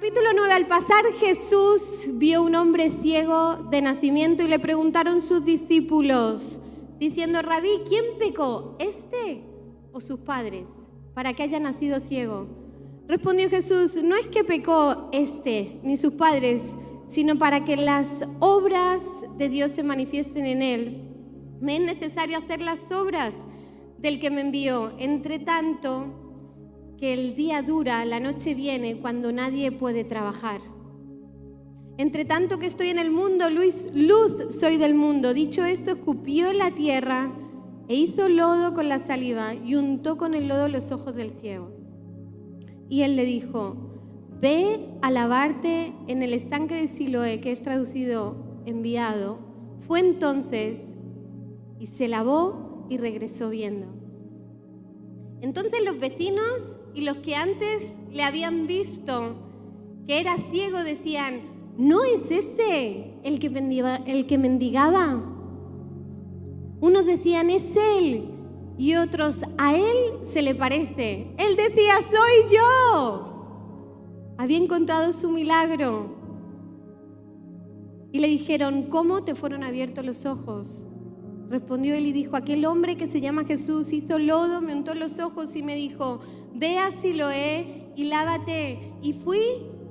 capítulo 9, al pasar Jesús vio un hombre ciego de nacimiento y le preguntaron sus discípulos, diciendo, Rabí, ¿quién pecó, este o sus padres, para que haya nacido ciego? Respondió Jesús, no es que pecó este ni sus padres, sino para que las obras de Dios se manifiesten en él. Me es necesario hacer las obras del que me envió. Entre tanto, que el día dura, la noche viene cuando nadie puede trabajar. Entre tanto que estoy en el mundo, luz soy del mundo. Dicho esto, escupió en la tierra e hizo lodo con la saliva y untó con el lodo los ojos del ciego. Y él le dijo, ve a lavarte en el estanque de Siloé, que es traducido enviado. Fue entonces y se lavó y regresó viendo. Entonces los vecinos y los que antes le habían visto que era ciego decían, ¿no es este el que mendigaba? Unos decían, es él, y otros, a él se le parece. Él decía, soy yo. Había encontrado su milagro. Y le dijeron, ¿cómo te fueron abiertos los ojos? Respondió él y dijo, aquel hombre que se llama Jesús hizo lodo, me untó los ojos y me dijo, ve a Siloé y lávate. Y fui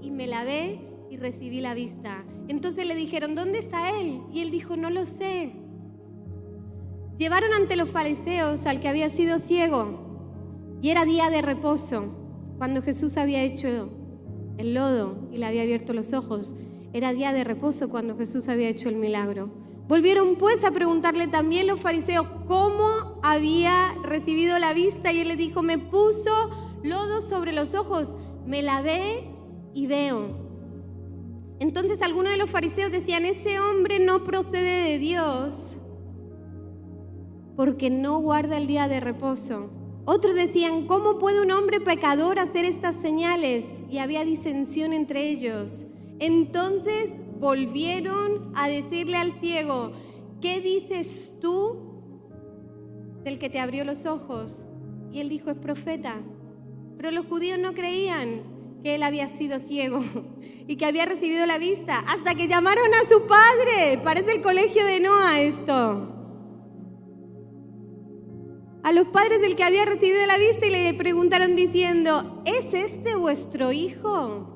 y me lavé y recibí la vista. Entonces le dijeron, ¿dónde está él? Y él dijo, no lo sé. Llevaron ante los fariseos al que había sido ciego y era día de reposo. Cuando Jesús había hecho el lodo y le había abierto los ojos, era día de reposo cuando Jesús había hecho el milagro. Volvieron pues a preguntarle también los fariseos cómo había recibido la vista y él le dijo, me puso lodo sobre los ojos, me lavé y veo. Entonces algunos de los fariseos decían, ese hombre no procede de Dios porque no guarda el día de reposo. Otros decían, ¿cómo puede un hombre pecador hacer estas señales? Y había disensión entre ellos. Entonces volvieron a decirle al ciego, ¿qué dices tú del que te abrió los ojos? Y él dijo, es profeta. Pero los judíos no creían que él había sido ciego y que había recibido la vista, hasta que llamaron a su padre. Parece el colegio de Noa esto. A los padres del que había recibido la vista y le preguntaron diciendo, ¿es este vuestro hijo?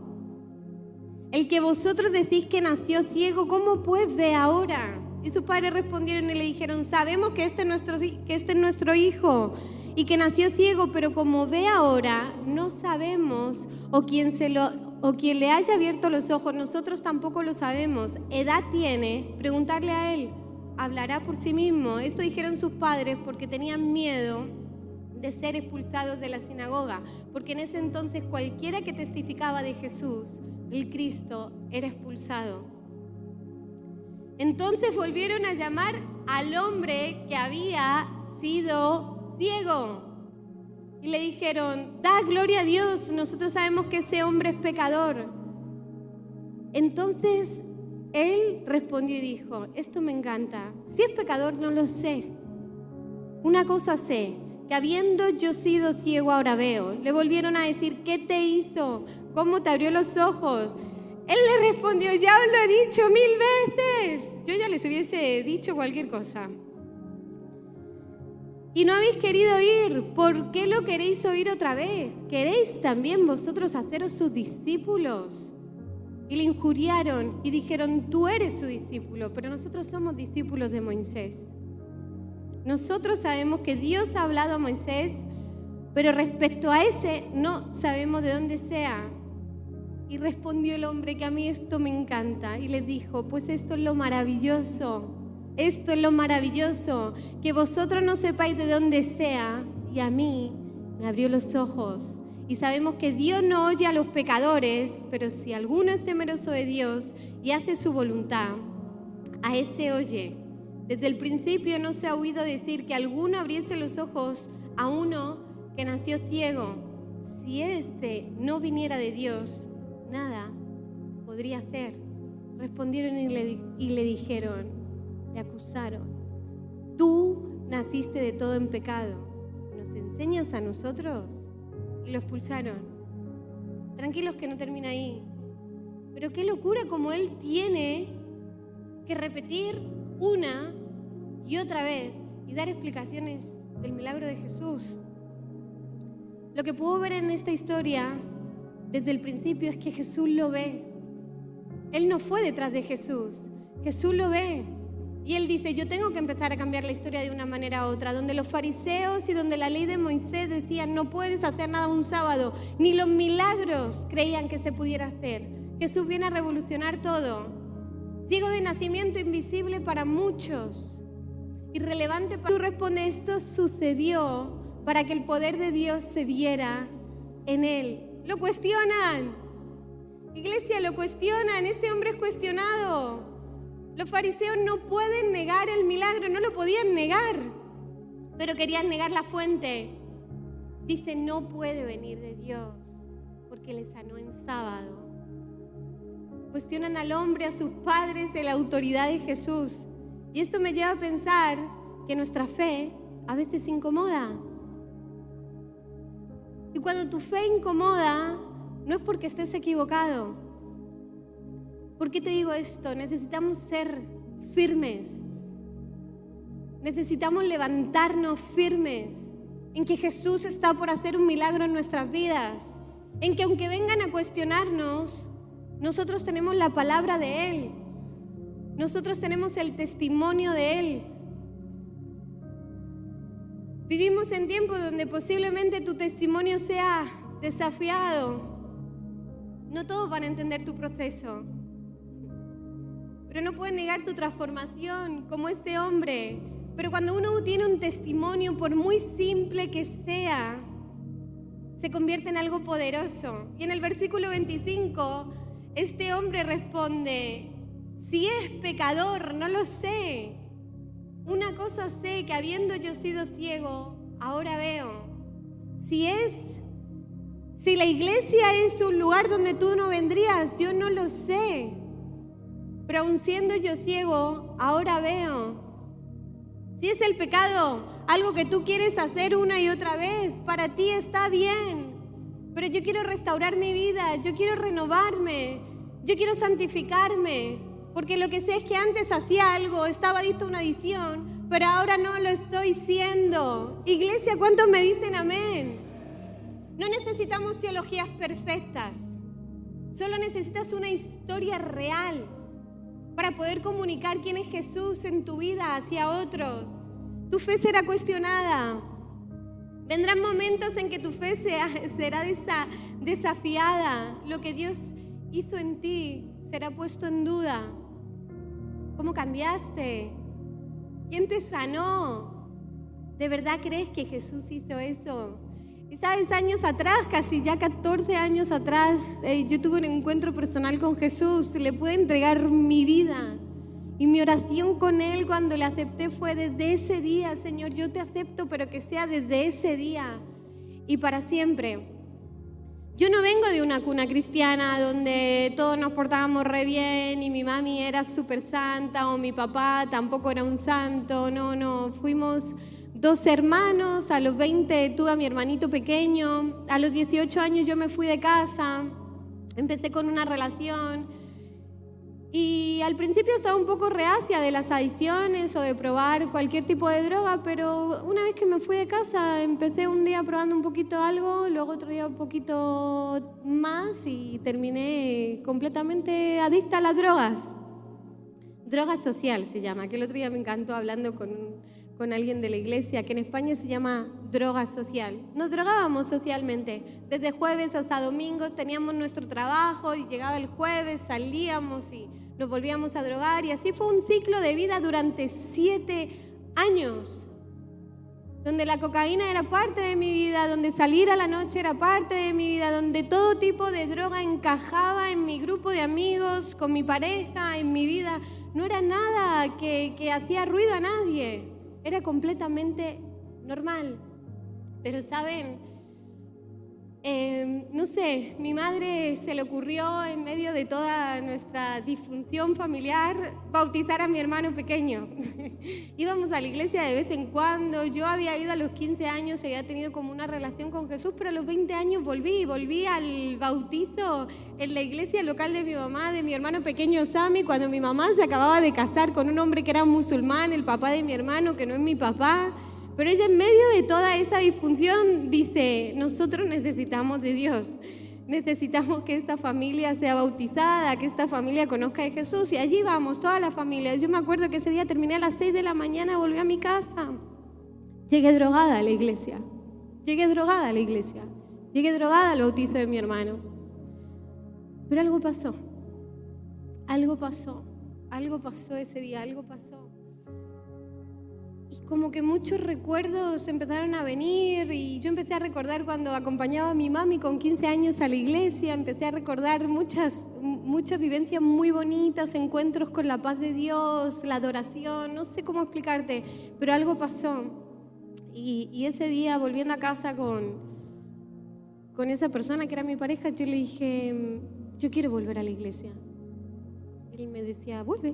El que vosotros decís que nació ciego, ¿cómo pues ve ahora? Y sus padres respondieron y le dijeron, sabemos que este es nuestro hijo y que nació ciego, pero como ve ahora, no sabemos o quien le haya abierto los ojos, nosotros tampoco lo sabemos. ¿Edad tiene? Preguntarle a él, hablará por sí mismo. Esto dijeron sus padres porque tenían miedo de ser expulsados de la sinagoga, porque en ese entonces cualquiera que testificaba de Jesús, el Cristo, era expulsado. Entonces volvieron a llamar al hombre que había sido ciego y le dijeron, da gloria a Dios, nosotros sabemos que ese hombre es pecador. Entonces él respondió y dijo, esto me encanta, si es pecador no lo sé. Una cosa sé, que habiendo yo sido ciego ahora veo. Le volvieron a decir, ¿qué te hizo? ¿Cómo te abrió los ojos? Él le respondió, ya os lo he dicho 1000 veces. Yo ya les hubiese dicho cualquier cosa. Y no habéis querido oír. ¿Por qué lo queréis oír otra vez? ¿Queréis también vosotros haceros sus discípulos? Y le injuriaron y dijeron, tú eres su discípulo, pero nosotros somos discípulos de Moisés. Nosotros sabemos que Dios ha hablado a Moisés, pero respecto a ese no sabemos de dónde sea. Y respondió el hombre, que a mí esto me encanta, y les dijo, pues esto es lo maravilloso, que vosotros no sepáis de dónde sea, y a mí me abrió los ojos. Y sabemos que Dios no oye a los pecadores, pero si alguno es temeroso de Dios y hace su voluntad, a ese oye. Desde el principio no se ha oído decir que alguno abriese los ojos a uno que nació ciego. Si éste no viniera de Dios, nada podría hacer. Respondieron y le dijeron, le acusaron, tú naciste de todo en pecado, ¿nos enseñas a nosotros? Y lo expulsaron. Tranquilos que no termina ahí. Pero qué locura como él tiene que repetir una y otra vez y dar explicaciones del milagro de Jesús. Lo que puedo ver en esta historia desde el principio es que Jesús lo ve. Él no fue detrás de Jesús, Jesús lo ve. Y él dice, yo tengo que empezar a cambiar la historia de una manera u otra. Donde los fariseos y donde la ley de Moisés decían, no puedes hacer nada un sábado, ni los milagros creían que se pudiera hacer. Jesús viene a revolucionar todo. Ciego de nacimiento, invisible para muchos, irrelevante para... Tú respondes, esto sucedió para que el poder de Dios se viera en él. Lo cuestionan. Iglesia, lo cuestionan. Este hombre es cuestionado. Los fariseos no pueden negar el milagro, no lo podían negar, pero querían negar la fuente. Dice, no puede venir de Dios porque le sanó en sábado. Cuestionan al hombre, a sus padres, de la autoridad de Jesús. Y esto me lleva a pensar que nuestra fe a veces incomoda. Y cuando tu fe incomoda, no es porque estés equivocado. ¿Por qué te digo esto? Necesitamos ser firmes. Necesitamos levantarnos firmes en que Jesús está por hacer un milagro en nuestras vidas. En que aunque vengan a cuestionarnos, nosotros tenemos la palabra de Él. Nosotros tenemos el testimonio de Él. Vivimos en tiempos donde posiblemente tu testimonio sea desafiado. No todos van a entender tu proceso, pero no pueden negar tu transformación como este hombre. Pero cuando uno tiene un testimonio, por muy simple que sea, se convierte en algo poderoso. Y en el versículo 25, este hombre responde, si es pecador, no lo sé. Una cosa sé, que habiendo yo sido ciego, ahora veo. Si la iglesia es un lugar donde tú no vendrías, yo no lo sé. Pero aun siendo yo ciego, ahora veo. Si es el pecado algo que tú quieres hacer una y otra vez, para ti está bien. Pero yo quiero restaurar mi vida, yo quiero renovarme, yo quiero santificarme. Porque lo que sé es que antes hacía algo, estaba adicto a una adicción, pero ahora no lo estoy siendo. Iglesia, ¿cuántos me dicen amén? No necesitamos teologías perfectas. Solo necesitas una historia real para poder comunicar quién es Jesús en tu vida hacia otros. Tu fe será cuestionada. Vendrán momentos en que tu fe será desafiada. Lo que Dios hizo en ti será puesto en duda. ¿Cómo cambiaste? ¿Quién te sanó? ¿De verdad crees que Jesús hizo eso? Y sabes, años atrás, casi ya 14 años atrás, yo tuve un encuentro personal con Jesús. Le pude entregar mi vida. Y mi oración con Él cuando le acepté fue desde ese día, Señor, yo te acepto, pero que sea desde ese día y para siempre. Yo no vengo de una cuna cristiana donde todos nos portábamos re bien y mi mami era súper santa o mi papá tampoco era un santo. No, fuimos 2 hermanos. A los 20 tuve a mi hermanito pequeño. A los 18 años yo me fui de casa. Empecé con una relación. Y al principio estaba un poco reacia de las adicciones o de probar cualquier tipo de droga, pero una vez que me fui de casa empecé un día probando un poquito algo, luego otro día un poquito más y terminé completamente adicta a las drogas. Droga social se llama, que el otro día me encantó hablando con alguien de la iglesia, que en España se llama droga social. Nos drogábamos socialmente, desde jueves hasta domingo teníamos nuestro trabajo y llegaba el jueves, salíamos y nos volvíamos a drogar y así fue un ciclo de vida durante 7 años, donde la cocaína era parte de mi vida, donde salir a la noche era parte de mi vida, donde todo tipo de droga encajaba en mi grupo de amigos, con mi pareja, en mi vida. No era nada que hacía ruido a nadie, era completamente normal. Pero ¿saben? No sé, mi madre se le ocurrió en medio de toda nuestra disfunción familiar bautizar a mi hermano pequeño. Íbamos a la iglesia de vez en cuando, yo había ido a los 15 años y había tenido como una relación con Jesús, pero a los 20 años volví al bautizo en la iglesia local de mi mamá, de mi hermano pequeño Sammy, cuando mi mamá se acababa de casar con un hombre que era musulmán, el papá de mi hermano, que no es mi papá. Pero ella en medio de toda esa disfunción dice, nosotros necesitamos de Dios, necesitamos que esta familia sea bautizada, que esta familia conozca de Jesús. Y allí vamos, toda la familia. Yo me acuerdo que ese día terminé a las 6 de la mañana, volví a mi casa. Llegué drogada a la iglesia, llegué drogada al bautizo de mi hermano. Pero algo pasó ese día, algo pasó. Y como que muchos recuerdos empezaron a venir y yo empecé a recordar cuando acompañaba a mi mami con 15 años a la iglesia, empecé a recordar muchas vivencias muy bonitas, encuentros con la paz de Dios, la adoración, no sé cómo explicarte, pero algo pasó. Y ese día, volviendo a casa con esa persona que era mi pareja, yo le dije, yo quiero volver a la iglesia. Él me decía, vuelve.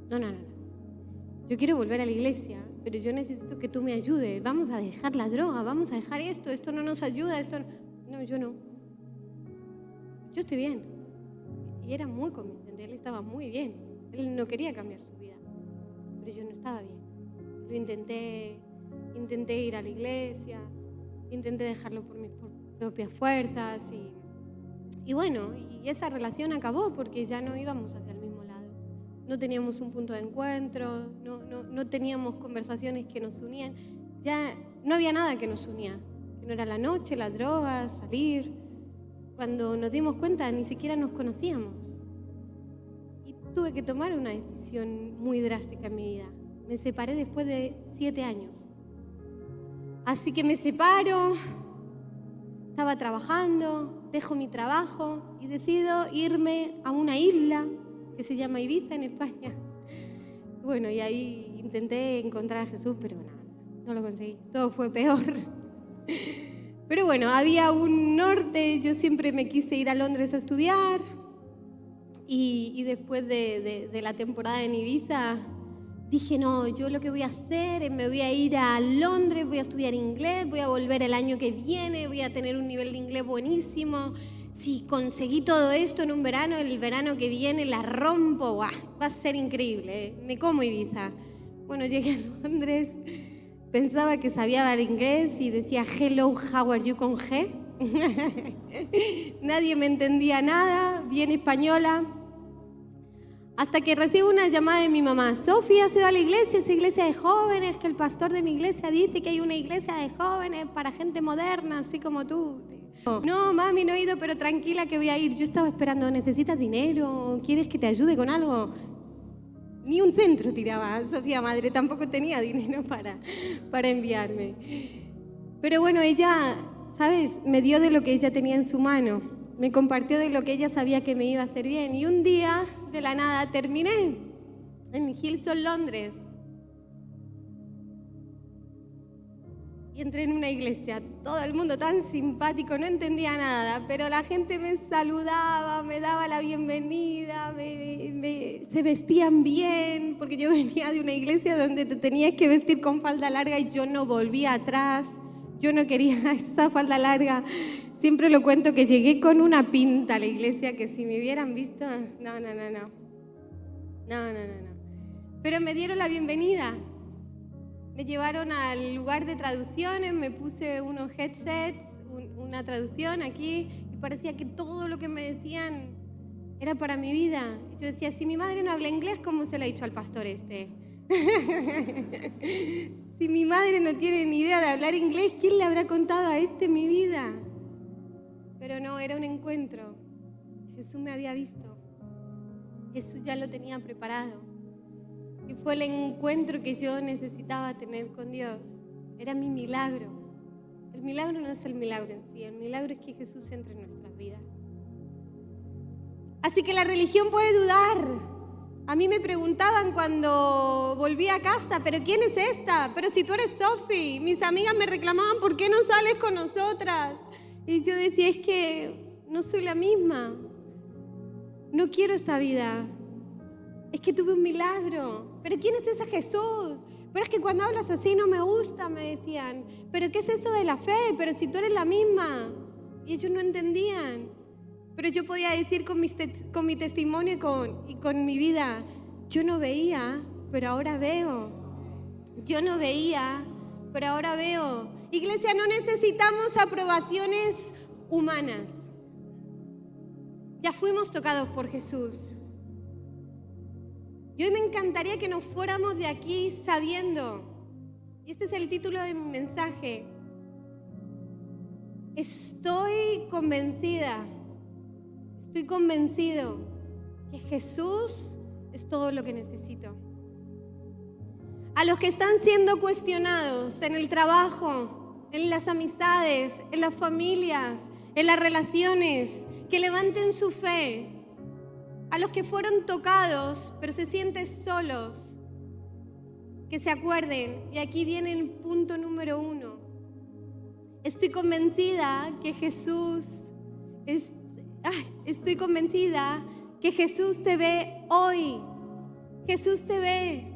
No. Yo quiero volver a la iglesia, pero yo necesito que tú me ayudes. Vamos a dejar la droga, vamos a dejar esto no nos ayuda, No, yo no. Yo estoy bien. Y era muy convincente, él estaba muy bien. Él no quería cambiar su vida, pero yo no estaba bien. Lo intenté ir a la iglesia, intenté dejarlo por mis propias fuerzas y bueno, y esa relación acabó porque ya no íbamos hacia el mismo lado. No teníamos un punto de encuentro, no teníamos conversaciones que nos unían. Ya no había nada que nos unía, que no era la noche, las drogas, salir. Cuando nos dimos cuenta ni siquiera nos conocíamos. Y tuve que tomar una decisión muy drástica en mi vida. Me separé después de 7 años. Así que me separo, estaba trabajando, dejo mi trabajo y decido irme a una isla que se llama Ibiza, en España. Bueno, y ahí intenté encontrar a Jesús, pero no lo conseguí. Todo fue peor. Pero bueno, había un norte. Yo siempre me quise ir a Londres a estudiar. Y después de la temporada en Ibiza, dije, no, yo lo que voy a hacer es me voy a ir a Londres, voy a estudiar inglés, voy a volver el año que viene, voy a tener un nivel de inglés buenísimo. Si conseguí todo esto en un verano, el verano que viene la rompo, ¡guau! Va a ser increíble, me como Ibiza. Bueno, llegué a Londres, pensaba que sabía hablar inglés y decía hello, how are you con G. Nadie me entendía nada, bien española. Hasta que recibo una llamada de mi mamá. Sofía, ¿has ido a la iglesia? Esa iglesia de jóvenes, que el pastor de mi iglesia dice que hay una iglesia de jóvenes para gente moderna, así como tú. No, mami, no he ido, pero tranquila que voy a ir. Yo estaba esperando, ¿necesitas dinero? ¿Quieres que te ayude con algo? Ni un centro tiraba Sofía madre, tampoco tenía dinero para enviarme. Pero bueno, ella, ¿sabes? Me dio de lo que ella tenía en su mano. Me compartió de lo que ella sabía que me iba a hacer bien. Y un día, de la nada, terminé en Hillsong, Londres. Y entré en una iglesia, todo el mundo tan simpático, no entendía nada, pero la gente me saludaba, me daba la bienvenida, se vestían bien, porque yo venía de una iglesia donde te tenías que vestir con falda larga y yo no volvía atrás, yo no quería esa falda larga. Siempre lo cuento que llegué con una pinta a la iglesia que si me hubieran visto, no. Pero me dieron la bienvenida. Me llevaron al lugar de traducciones, me puse unos headsets, una traducción aquí, y parecía que todo lo que me decían era para mi vida. Yo decía, si mi madre no habla inglés, ¿cómo se lo ha dicho al pastor este? Si mi madre no tiene ni idea de hablar inglés, ¿quién le habrá contado a este mi vida? Pero no, era un encuentro. Jesús me había visto. Jesús ya lo tenía preparado. Y fue el encuentro que yo necesitaba tener con Dios. Era mi milagro. El milagro no es el milagro en sí, el milagro es que Jesús entre en nuestras vidas. Así que la religión puede dudar. A mí me preguntaban cuando volví a casa, ¿pero quién es esta? Pero si tú eres Sophie. Mis amigas me reclamaban, ¿por qué no sales con nosotras? Y yo decía, es que no soy la misma. No quiero esta vida. Es que tuve un milagro. ¿Pero quién es ese Jesús? Pero es que cuando hablas así no me gusta, me decían. ¿Pero qué es eso de la fe? Pero si tú eres la misma. Y ellos no entendían. Pero yo podía decir con mi testimonio y con mi vida, yo no veía, pero ahora veo. Yo no veía, pero ahora veo. Iglesia, no necesitamos aprobaciones humanas. Ya fuimos tocados por Jesús. Y hoy me encantaría que nos fuéramos de aquí sabiendo, y este es el título de mi mensaje, estoy convencido que Jesús es todo lo que necesito. A los que están siendo cuestionados en el trabajo, en las amistades, en las familias, en las relaciones, que levanten su fe. A los que fueron tocados, pero se sienten solos, que se acuerden. Y aquí viene el punto número 1. Estoy convencida que Jesús te ve hoy. Jesús te ve.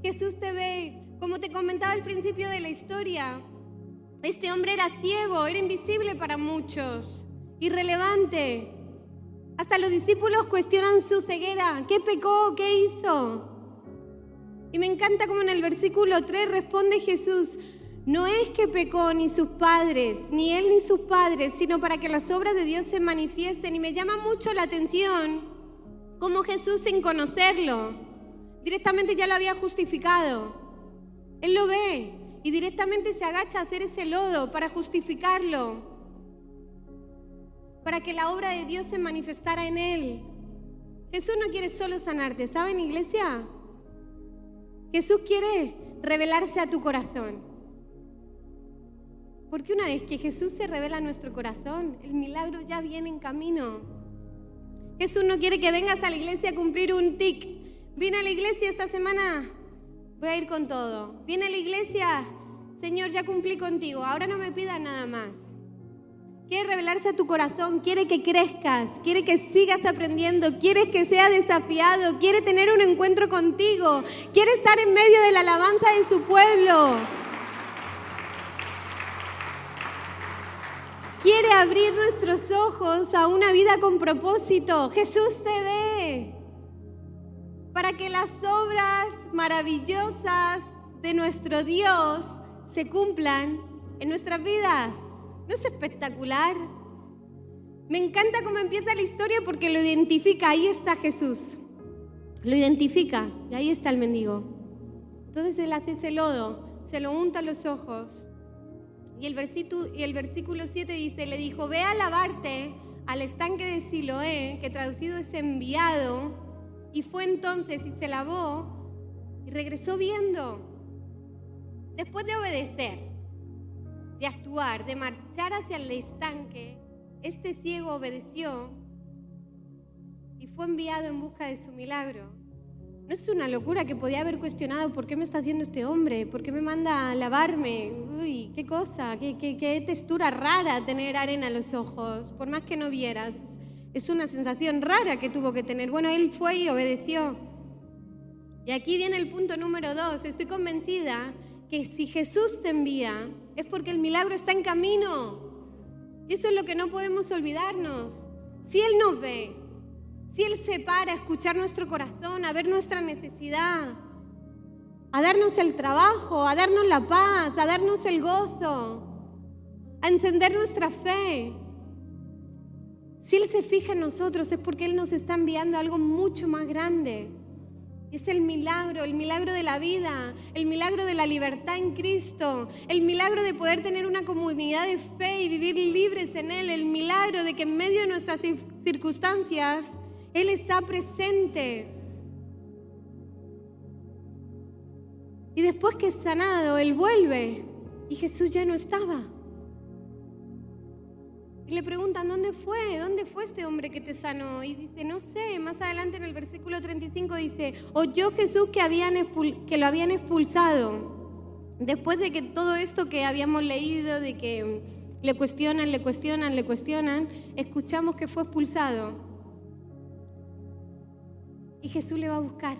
Jesús te ve. Como te comentaba al principio de la historia, este hombre era ciego, era invisible para muchos, irrelevante. Hasta los discípulos cuestionan su ceguera. ¿Qué pecó? ¿Qué hizo? Y me encanta como en el versículo 3 responde Jesús, no es que pecó ni sus padres, ni él ni sus padres, sino para que las obras de Dios se manifiesten. Y me llama mucho la atención cómo Jesús, sin conocerlo, directamente ya lo había justificado. Él lo ve y directamente se agacha a hacer ese lodo para justificarlo, para que la obra de Dios se manifestara en él. Jesús no quiere solo sanarte, ¿saben, iglesia? Jesús quiere revelarse a tu corazón. Porque una vez que Jesús se revela a nuestro corazón, el milagro ya viene en camino. Jesús no quiere que vengas a la iglesia a cumplir un tic. Vine a la iglesia esta semana, voy a ir con todo. Vine a la iglesia, Señor, ya cumplí contigo, ahora no me pidas nada más. Quiere revelarse a tu corazón, quiere que crezcas, quiere que sigas aprendiendo, quiere que seas desafiado, quiere tener un encuentro contigo, quiere estar en medio de la alabanza de su pueblo. Quiere abrir nuestros ojos a una vida con propósito. Jesús te ve para que las obras maravillosas de nuestro Dios se cumplan en nuestras vidas. ¿No es espectacular? Me encanta cómo empieza la historia porque lo identifica. Ahí está Jesús. Lo identifica y ahí está el mendigo. Entonces él hace ese lodo, se lo unta a los ojos. Y el versículo 7 dice, le dijo, ve a lavarte al estanque de Siloé, que traducido es enviado. Y fue entonces y se lavó y regresó viendo. Después de obedecer, de actuar, de marchar hacia el estanque, este ciego obedeció y fue enviado en busca de su milagro. ¿No es una locura que podía haber cuestionado por qué me está haciendo este hombre? ¿Por qué me manda a lavarme? Uy, qué cosa, qué textura rara tener arena en los ojos, por más que no vieras. Es una sensación rara que tuvo que tener. Bueno, él fue y obedeció. Y aquí viene el punto número 2. Estoy convencida que si Jesús te envía, es porque el milagro está en camino. Y eso es lo que no podemos olvidarnos. Si Él nos ve, si Él se para a escuchar nuestro corazón, a ver nuestra necesidad, a darnos el trabajo, a darnos la paz, a darnos el gozo, a encender nuestra fe. Si Él se fija en nosotros es porque Él nos está enviando algo mucho más grande. Y es el milagro de la vida, el milagro de la libertad en Cristo, el milagro de poder tener una comunidad de fe y vivir libres en Él, el milagro de que en medio de nuestras circunstancias Él está presente. Y después que es sanado, Él vuelve y Jesús ya no estaba. Y le preguntan, ¿dónde fue? ¿Dónde fue este hombre que te sanó? Y dice, no sé. Más adelante en el versículo 35 dice, oyó Jesús que lo habían expulsado. Después de que todo esto que habíamos leído, de que le cuestionan, escuchamos que fue expulsado. Y Jesús le va a buscar.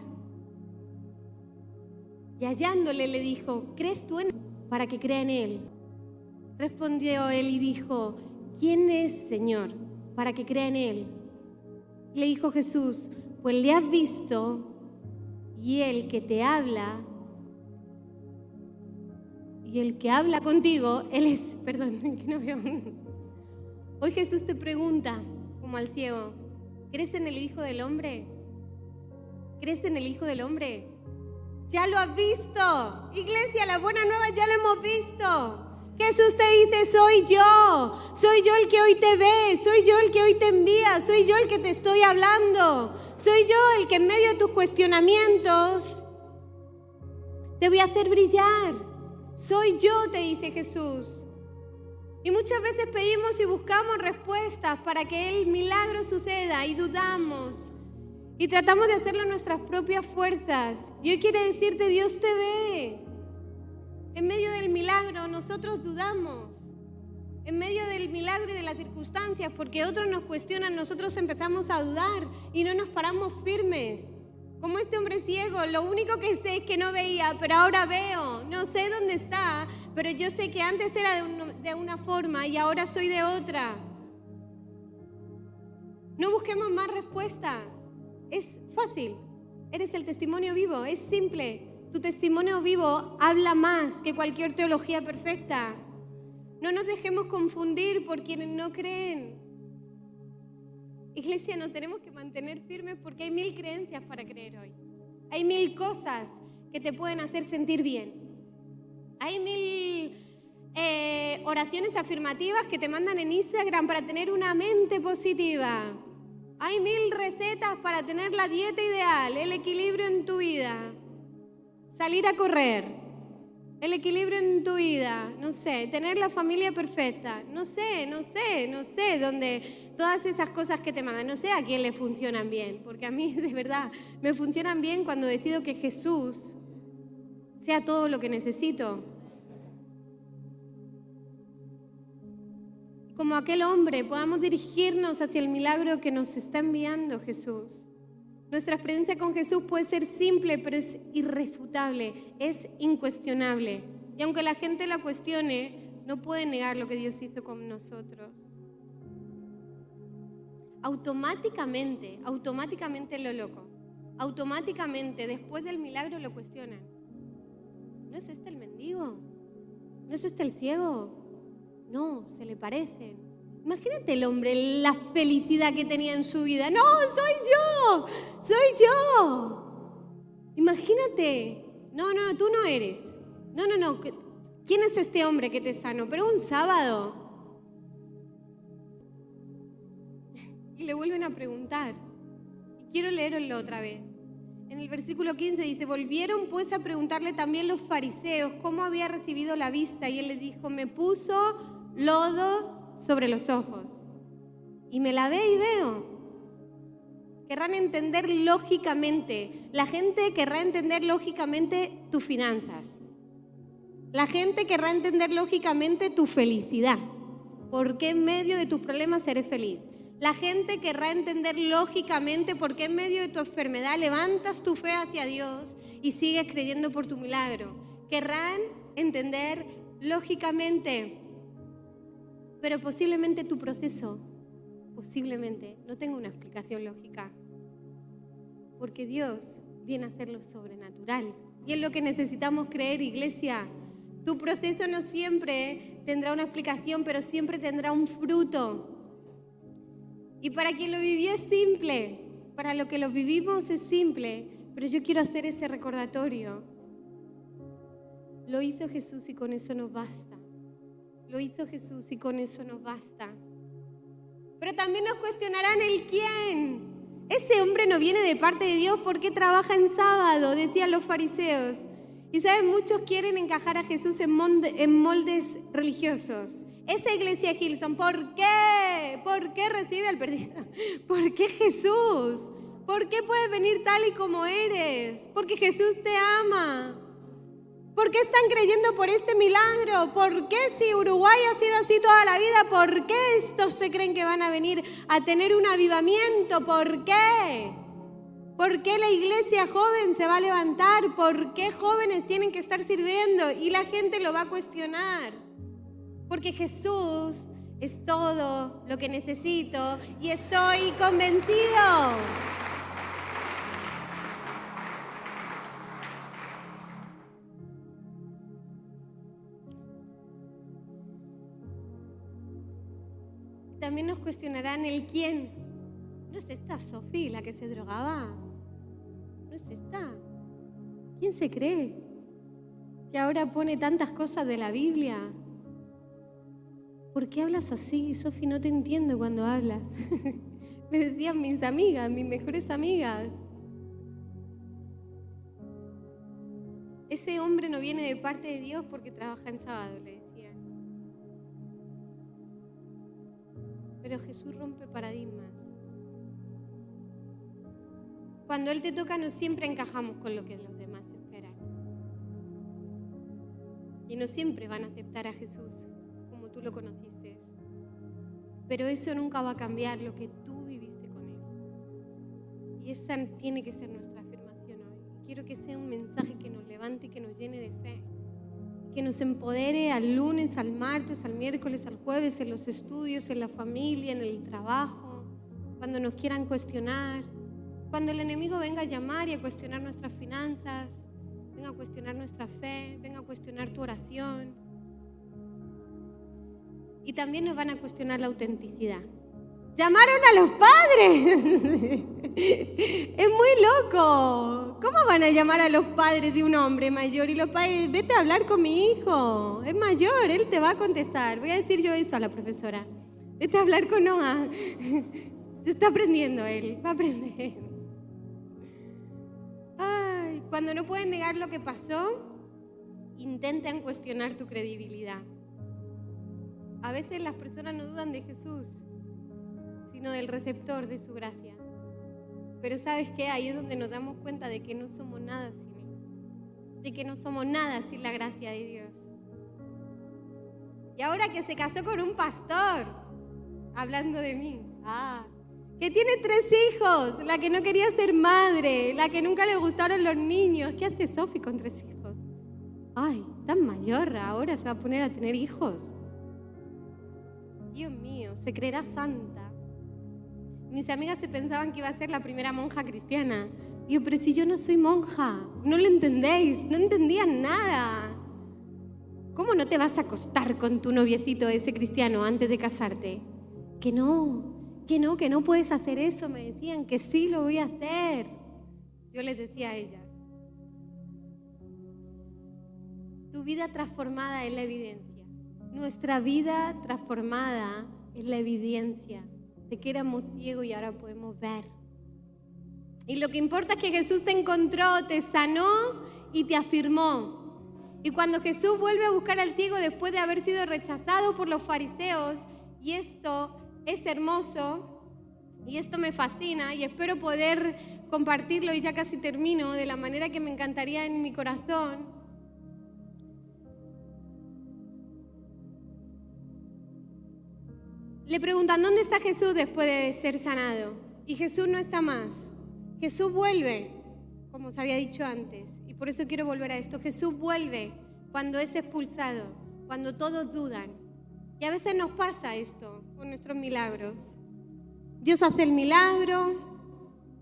Y hallándole le dijo, ¿crees tú en él? Para que crea en él. Respondió él y dijo, ¿quién es, Señor, para que crea en él? Le dijo Jesús, pues le has visto y el que te habla y el que habla contigo, él es, perdón, que no veo. Hoy Jesús te pregunta, como al ciego, ¿crees en el Hijo del Hombre? ¿Crees en el Hijo del Hombre? Ya lo has visto. Iglesia, la buena nueva ya lo hemos visto. Jesús te dice, soy yo el que hoy te ve, soy yo el que hoy te envía, soy yo el que te estoy hablando, soy yo el que en medio de tus cuestionamientos te voy a hacer brillar. Soy yo, te dice Jesús. Y muchas veces pedimos y buscamos respuestas para que el milagro suceda y dudamos. Y tratamos de hacerlo en nuestras propias fuerzas. Y hoy quiere decirte, Dios te ve. En medio del milagro nosotros dudamos. En medio del milagro y de las circunstancias, porque otros nos cuestionan, nosotros empezamos a dudar y no nos paramos firmes. Como este hombre ciego, lo único que sé es que no veía, pero ahora veo. No sé dónde está, pero yo sé que antes era de una forma y ahora soy de otra. No busquemos más respuestas. Es fácil. Eres el testimonio vivo, es simple. Tu testimonio vivo habla más que cualquier teología perfecta. No nos dejemos confundir por quienes no creen. Iglesia, nos tenemos que mantener firmes porque hay 1000 creencias para creer hoy. Hay 1000 cosas que te pueden hacer sentir bien. Hay 1000 oraciones afirmativas que te mandan en Instagram para tener una mente positiva. Hay 1000 recetas para tener la dieta ideal, el equilibrio en tu vida. Salir a correr, el equilibrio en tu vida, no sé, tener la familia perfecta, no sé, donde todas esas cosas que te mandan, no sé a quién le funcionan bien, porque a mí de verdad me funcionan bien cuando decido que Jesús sea todo lo que necesito. Como aquel hombre, podamos dirigirnos hacia el milagro que nos está enviando Jesús. Nuestra experiencia con Jesús puede ser simple, pero es irrefutable, es incuestionable. Y aunque la gente la cuestione, no puede negar lo que Dios hizo con nosotros. Automáticamente lo loco, automáticamente después del milagro lo cuestionan. ¿No es este el mendigo? ¿No es este el ciego? No, se le parecen. Imagínate el hombre, la felicidad que tenía en su vida. ¡No, soy yo! Imagínate. No, tú no eres. No. ¿Quién es este hombre que te sanó? Pero un sábado. Y le vuelven a preguntar. Y quiero leerlo otra vez. En el versículo 15 dice, volvieron pues a preguntarle también los fariseos cómo había recibido la vista. Y él les dijo, me puso lodo sobre los ojos y me lavé y veo. Querrán entender lógicamente, la gente querrá entender lógicamente tus finanzas, la gente querrá entender lógicamente tu felicidad, por qué en medio de tus problemas eres feliz. La gente querrá entender lógicamente por qué en medio de tu enfermedad levantas tu fe hacia Dios y sigues creyendo por tu milagro. Querrán entender lógicamente, pero posiblemente tu proceso, no tenga una explicación lógica. Porque Dios viene a hacer lo sobrenatural. Y es lo que necesitamos creer, iglesia. Tu proceso no siempre tendrá una explicación, pero siempre tendrá un fruto. Y para quien lo vivió es simple, para lo que lo vivimos es simple, pero yo quiero hacer ese recordatorio. Lo hizo Jesús y con eso nos basta. Lo hizo Jesús y con eso nos basta. Pero también nos cuestionarán el quién. Ese hombre no viene de parte de Dios, ¿por qué trabaja en sábado? Decían los fariseos. Y saben, muchos quieren encajar a Jesús en moldes religiosos. Esa iglesia Hillsong, ¿por qué? ¿Por qué recibe al perdido? ¿Por qué Jesús? ¿Por qué puedes venir tal y como eres? Porque Jesús te ama. ¿Por qué están creyendo por este milagro? ¿Por qué si Uruguay ha sido así toda la vida, por qué estos se creen que van a venir a tener un avivamiento? ¿Por qué? ¿Por qué la iglesia joven se va a levantar? ¿Por qué jóvenes tienen que estar sirviendo? Y la gente lo va a cuestionar. Porque Jesús es todo lo que necesito y estoy convencido. También nos cuestionarán el quién. ¿No es esta Sofi la que se drogaba? ¿No es esta? ¿Quién se cree que ahora pone tantas cosas de la Biblia? ¿Por qué hablas así, Sofi? No te entiendo cuando hablas. Me decían mis amigas, mis mejores amigas. Ese hombre no viene de parte de Dios porque trabaja en sábado, le decían. Pero Jesús rompe paradigmas. Cuando Él te toca, no siempre encajamos con lo que los demás esperan. Y no siempre van a aceptar a Jesús como tú lo conociste. Pero eso nunca va a cambiar lo que tú viviste con Él. Y esa tiene que ser nuestra afirmación hoy. Quiero que sea un mensaje que nos levante y que nos llene de fe. Que nos empodere al lunes, al martes, al miércoles, al jueves, en los estudios, en la familia, en el trabajo, cuando nos quieran cuestionar, cuando el enemigo venga a llamar y a cuestionar nuestras finanzas, venga a cuestionar nuestra fe, venga a cuestionar tu oración. Y también nos van a cuestionar la autenticidad. ¡Llamaron a los padres! Es muy loco. ¿Cómo van a llamar a los padres de un hombre mayor? Y los padres, vete a hablar con mi hijo. Es mayor, él te va a contestar. Voy a decir yo eso a la profesora. Vete a hablar con Noah. Está aprendiendo él, va a aprender. Ay, cuando no pueden negar lo que pasó, intentan cuestionar tu credibilidad. A veces las personas no dudan de Jesús, sino del receptor de su gracia. Pero ¿sabes qué? Ahí es donde nos damos cuenta de que no somos nada sin Él, de que no somos nada sin la gracia de Dios. Y ahora que se casó con un pastor, hablando de mí, que tiene 3 hijos, la que no quería ser madre, la que nunca le gustaron los niños. ¿Qué hace Sofi con 3 hijos? Ay, tan mayor, ahora se va a poner a tener hijos. Dios mío, se creerá santa. Mis amigas se pensaban que iba a ser la primera monja cristiana. Digo, pero si yo no soy monja, no lo entendéis, no entendían nada. ¿Cómo no te vas a acostar con tu noviecito ese cristiano antes de casarte? Que no puedes hacer eso, me decían, que sí lo voy a hacer. Yo les decía a ellas, tu vida transformada es la evidencia. Nuestra vida transformada es la evidencia de que éramos ciegos y ahora podemos ver. Y lo que importa es que Jesús te encontró, te sanó y te afirmó. Y cuando Jesús vuelve a buscar al ciego después de haber sido rechazado por los fariseos, y esto es hermoso, y esto me fascina, y espero poder compartirlo, y ya casi termino, de la manera que me encantaría en mi corazón. Le preguntan, ¿dónde está Jesús después de ser sanado? Y Jesús no está más. Jesús vuelve, como os había dicho antes, y por eso quiero volver a esto. Jesús vuelve cuando es expulsado, cuando todos dudan. Y a veces nos pasa esto con nuestros milagros. Dios hace el milagro,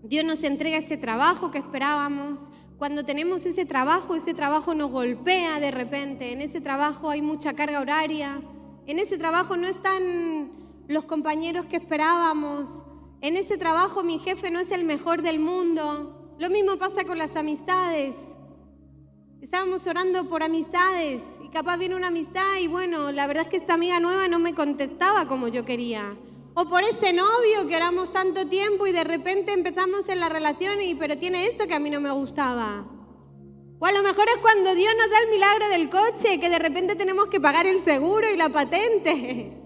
Dios nos entrega ese trabajo que esperábamos. Cuando tenemos ese trabajo nos golpea de repente. En ese trabajo hay mucha carga horaria. En ese trabajo no están los compañeros que esperábamos. En ese trabajo mi jefe no es el mejor del mundo. Lo mismo pasa con las amistades. Estábamos orando por amistades y capaz viene una amistad y bueno, la verdad es que esta amiga nueva no me contestaba como yo quería. O por ese novio que oramos tanto tiempo y de repente empezamos en la relación pero tiene esto que a mí no me gustaba. O a lo mejor es cuando Dios nos da el milagro del coche, que de repente tenemos que pagar el seguro y la patente.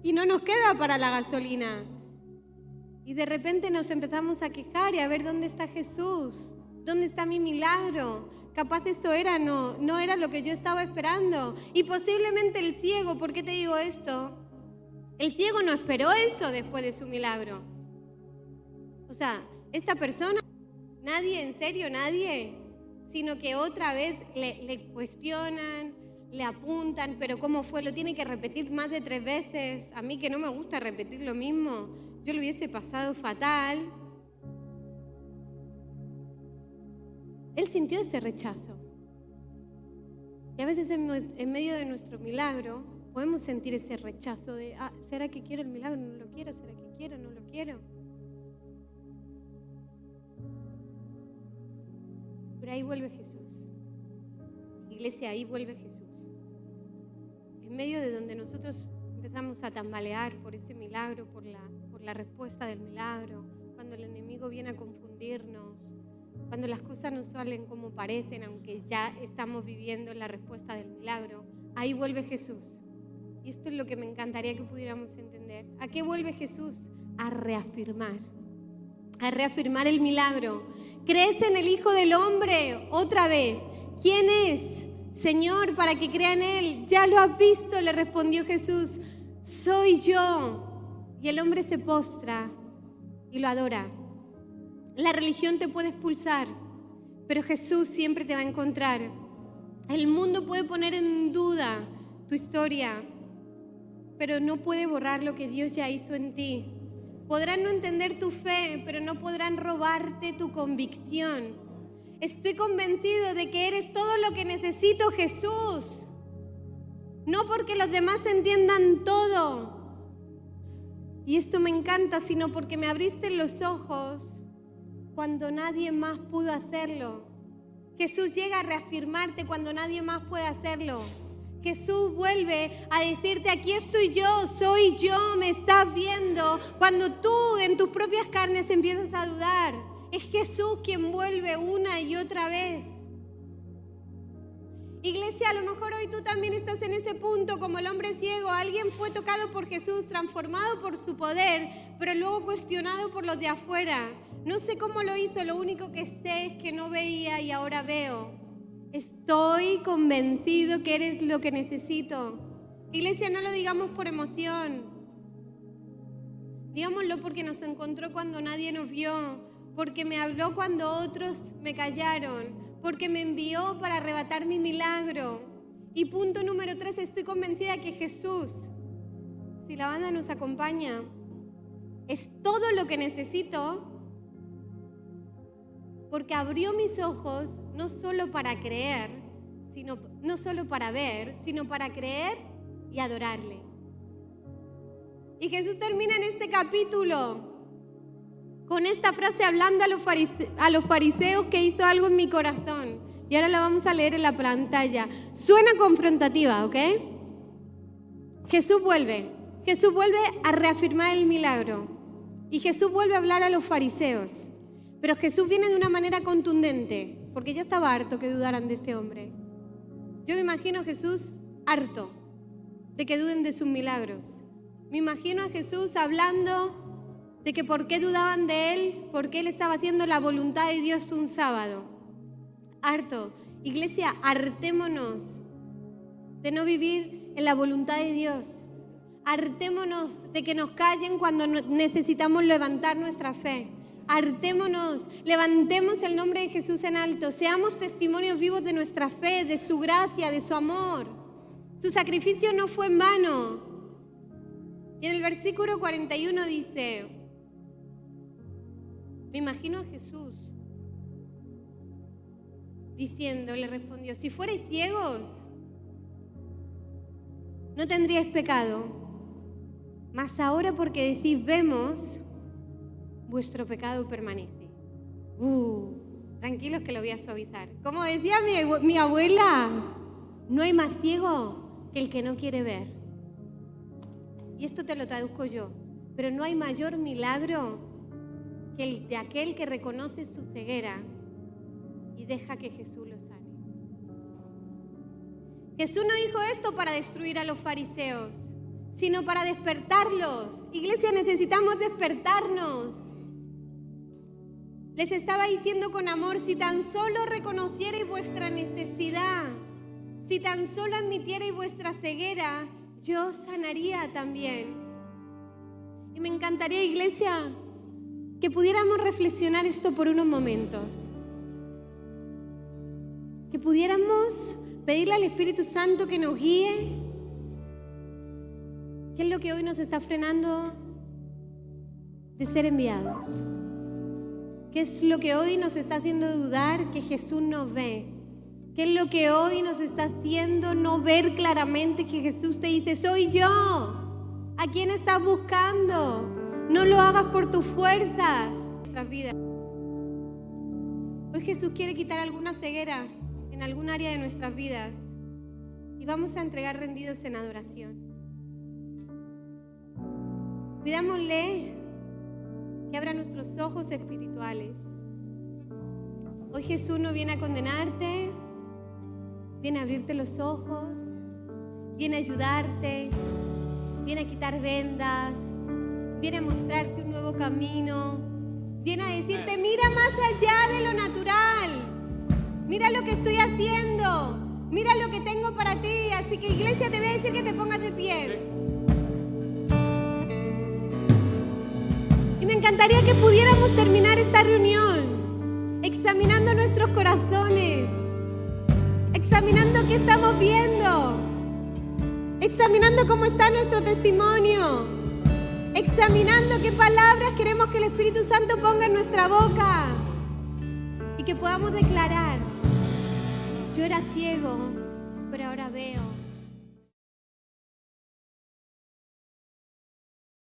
Y no nos queda para la gasolina. Y de repente nos empezamos a quejar y a ver dónde está Jesús, dónde está mi milagro. capaz esto no era lo que yo estaba esperando. Y posiblemente el ciego, ¿por qué te digo esto? El ciego no esperó eso después de su milagro. O sea, esta persona, nadie, en serio, nadie, sino que otra vez le cuestionan, le apuntan, pero ¿cómo fue? Lo tiene que repetir más de 3 veces. A mí que no me gusta repetir lo mismo, yo lo hubiese pasado fatal. Él sintió ese rechazo. Y a veces en medio de nuestro milagro podemos sentir ese rechazo de, ¿será que quiero el milagro? ¿No lo quiero? ¿Será que quiero? ¿No lo quiero? Pero ahí vuelve Jesús. Iglesia, ahí vuelve Jesús. En medio de donde nosotros empezamos a tambalear por ese milagro, por la respuesta del milagro, cuando el enemigo viene a confundirnos, cuando las cosas no salen como parecen, aunque ya estamos viviendo la respuesta del milagro, ahí vuelve Jesús. Y esto es lo que me encantaría que pudiéramos entender. ¿A qué vuelve Jesús? A reafirmar el milagro. ¿Crees en el Hijo del Hombre? Otra vez. ¿Quién es? Señor, para que crea en Él. Ya lo has visto, le respondió Jesús. Soy yo. Y el hombre se postra y lo adora. La religión te puede expulsar, pero Jesús siempre te va a encontrar. El mundo puede poner en duda tu historia, pero no puede borrar lo que Dios ya hizo en ti. Podrán no entender tu fe, pero no podrán robarte tu convicción. Estoy convencido de que eres todo lo que necesito, Jesús. No porque los demás entiendan todo. Y esto me encanta, sino porque me abriste los ojos cuando nadie más pudo hacerlo. Jesús llega a reafirmarte cuando nadie más puede hacerlo. Jesús vuelve a decirte, aquí estoy yo, soy yo, me estás viendo. Cuando tú en tus propias carnes empiezas a dudar, es Jesús quien vuelve una y otra vez. Iglesia, a lo mejor hoy tú también estás en ese punto como el hombre ciego. Alguien fue tocado por Jesús, transformado por su poder, pero luego cuestionado por los de afuera. No sé cómo lo hizo, lo único que sé es que no veía y ahora veo. Estoy convencido que eres lo que necesito. Iglesia, no lo digamos por emoción. Digámoslo porque nos encontró cuando nadie nos vio, porque me habló cuando otros me callaron, porque me envió para arrebatar mi milagro. Y punto número 3, estoy convencida que Jesús, si la banda nos acompaña, es todo lo que necesito, porque abrió mis ojos no solo para creer, no solo para ver, sino para creer y adorarle. Y Jesús termina en este capítulo con esta frase hablando a los fariseos que hizo algo en mi corazón. Y ahora la vamos a leer en la pantalla. Suena confrontativa, ¿ok? Jesús vuelve a reafirmar el milagro. Y Jesús vuelve a hablar a los fariseos. Pero Jesús viene de una manera contundente, porque ya estaba harto que dudaran de este hombre. Yo me imagino a Jesús harto de que duden de sus milagros. Me imagino a Jesús hablando de que por qué dudaban de Él, porque Él estaba haciendo la voluntad de Dios un sábado. Harto. Iglesia, hartémonos de no vivir en la voluntad de Dios. Hartémonos de que nos callen cuando necesitamos levantar nuestra fe. Hartémonos, levantemos el nombre de Jesús en alto, seamos testimonios vivos de nuestra fe, de su gracia, de su amor. Su sacrificio no fue en vano. Y en el versículo 41 dice, me imagino a Jesús diciendo, le respondió, si fuerais ciegos, no tendríais pecado, mas ahora porque decís vemos, vuestro pecado permanece. Tranquilos que lo voy a suavizar. Como decía mi abuela, no hay más ciego que el que no quiere ver. Y esto te lo traduzco yo. Pero no hay mayor milagro que el de aquel que reconoce su ceguera y deja que Jesús lo sane. Jesús no dijo esto para destruir a los fariseos, sino para despertarlos. Iglesia, necesitamos despertarnos. Les estaba diciendo con amor, si tan solo reconocierais vuestra necesidad, si tan solo admitierais vuestra ceguera, yo os sanaría también. Y me encantaría, iglesia, que pudiéramos reflexionar esto por unos momentos. Que pudiéramos pedirle al Espíritu Santo que nos guíe. ¿Qué es lo que hoy nos está frenando de ser enviados? ¿Qué es lo que hoy nos está haciendo dudar que Jesús nos ve? ¿Qué es lo que hoy nos está haciendo no ver claramente que Jesús te dice, soy yo? ¿A quién estás buscando? No lo hagas por tus fuerzas. Nuestras vidas. Hoy Jesús quiere quitar alguna ceguera en algún área de nuestras vidas y vamos a entregar rendidos en adoración. Pidámosle que abra nuestros ojos espirituales. Hoy Jesús no viene a condenarte, viene a abrirte los ojos, viene a ayudarte, viene a quitar vendas, viene a mostrarte un nuevo camino, viene a decirte, mira más allá de lo natural, mira lo que estoy haciendo, mira lo que tengo para ti. Así que, iglesia, te voy a decir que te pongas de pie. Y me encantaría que pudiéramos terminar esta reunión examinando nuestros corazones, examinando qué estamos viendo, examinando cómo está nuestro testimonio, examinando qué palabras queremos que el Espíritu Santo ponga en nuestra boca y que podamos declarar, yo era ciego, pero ahora veo.